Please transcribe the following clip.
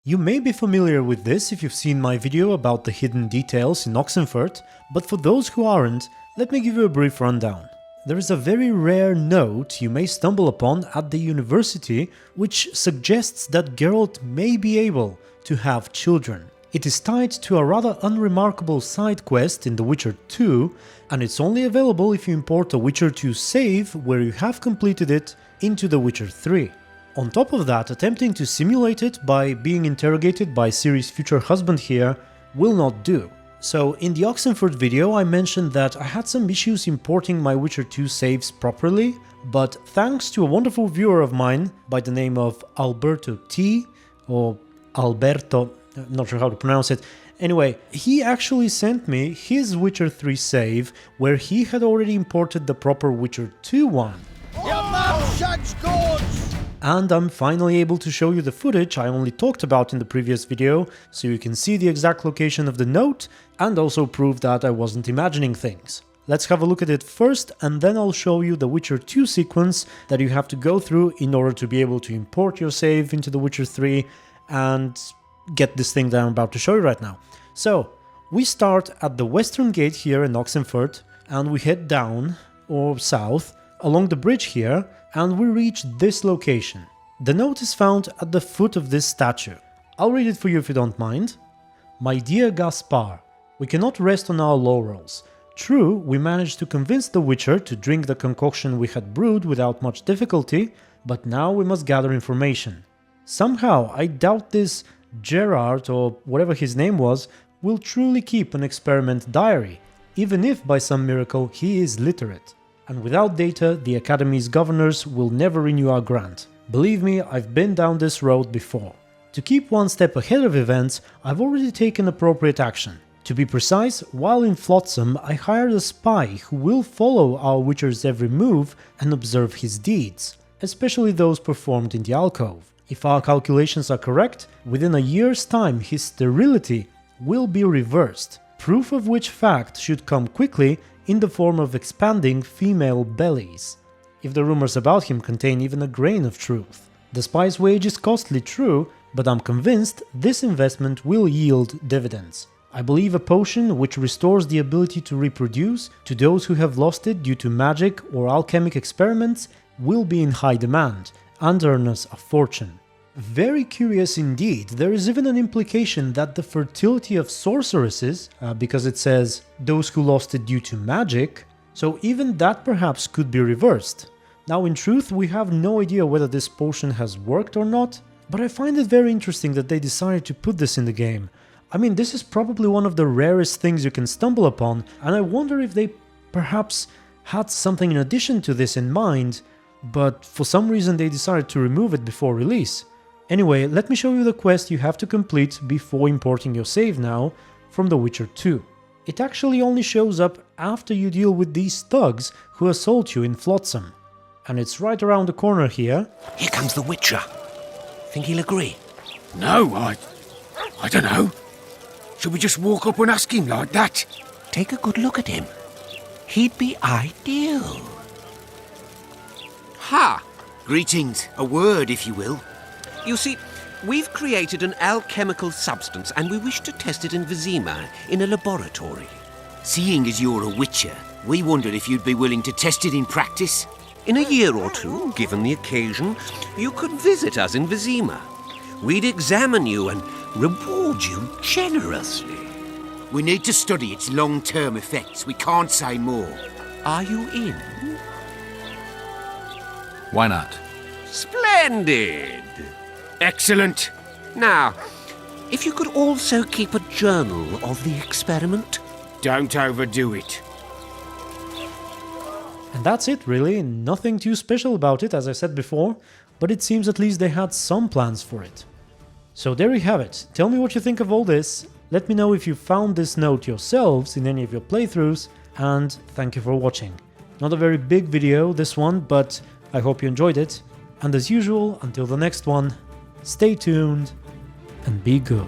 You may be familiar with this if you've seen my video about the hidden details in Oxenfurt, but for those who aren't, let me give you a brief rundown. There is a very rare note you may stumble upon at the university which suggests that Geralt may be able to have children. It is tied to a rather unremarkable side quest in The Witcher 2, and it's only available if you import a Witcher 2 save where you have completed it into The Witcher 3. On top of that, attempting to simulate it by being interrogated by Ciri's future husband here will not do. So in the Oxenfurt video I mentioned that I had some issues importing my Witcher 2 saves properly, but thanks to a wonderful viewer of mine by the name of Alberto T, or Alberto, I'm not sure how to pronounce it. Anyway, he actually sent me his Witcher 3 save where he had already imported the proper Witcher 2 one. And I'm finally able to show you the footage I only talked about in the previous video, so you can see the exact location of the note and also prove that I wasn't imagining things. Let's have a look at it first, and then I'll show you the Witcher 2 sequence that you have to go through in order to be able to import your save into The Witcher 3 and get this thing that I'm about to show you right now. So, we start at the western gate here in Oxenfurt, and we head down, or south, along the bridge here, and we reach this location. The note is found at the foot of this statue. I'll read it for you if you don't mind. My dear Gaspar, we cannot rest on our laurels. True, we managed to convince the Witcher to drink the concoction we had brewed without much difficulty, but now we must gather information. Somehow, I doubt this Geralt, or whatever his name was, will truly keep an experiment diary, even if by some miracle he is literate. And without data, the Academy's governors will never renew our grant. Believe me, I've been down this road before. To keep one step ahead of events, I've already taken appropriate action. To be precise, while in Flotsam, I hired a spy who will follow our Witcher's every move and observe his deeds, especially those performed in the alcove. If our calculations are correct, within a year's time his sterility will be reversed, proof of which fact should come quickly in the form of expanding female bellies, if the rumors about him contain even a grain of truth. The spy's wage is costly, true, but I'm convinced this investment will yield dividends. I believe a potion which restores the ability to reproduce to those who have lost it due to magic or alchemic experiments will be in high demand and earn us a fortune. Very curious indeed, there is even an implication that the fertility of sorceresses, because it says those who lost it due to magic, so even that perhaps could be reversed. Now in truth we have no idea whether this potion has worked or not, but I find it very interesting that they decided to put this in the game. I mean, this is probably one of the rarest things you can stumble upon, and I wonder if they perhaps had something in addition to this in mind, but for some reason they decided to remove it before release. Anyway, let me show you the quest you have to complete before importing your save now from The Witcher 2. It actually only shows up after you deal with these thugs who assault you in Flotsam. And it's right around the corner here. Here comes the Witcher. Think he'll agree? No, I don't know. Should we just walk up and ask him like that? Take a good look at him. He'd be ideal. Ha! Greetings. A word, if you will. You see, we've created an alchemical substance and we wish to test it in Vizima, in a laboratory. Seeing as you're a witcher, we wondered if you'd be willing to test it in practice. In a year or two, given the occasion, you could visit us in Vizima. We'd examine you and reward you generously. We need to study its long-term effects. We can't say more. Are you in? Why not? Splendid! Excellent. Now, if you could also keep a journal of the experiment. Don't overdo it. And that's it really, nothing too special about it as I said before, but it seems at least they had some plans for it. So there you have it, tell me what you think of all this, let me know if you found this note yourselves in any of your playthroughs, and thank you for watching. Not a very big video this one, but I hope you enjoyed it, and as usual, until the next one, stay tuned and be good.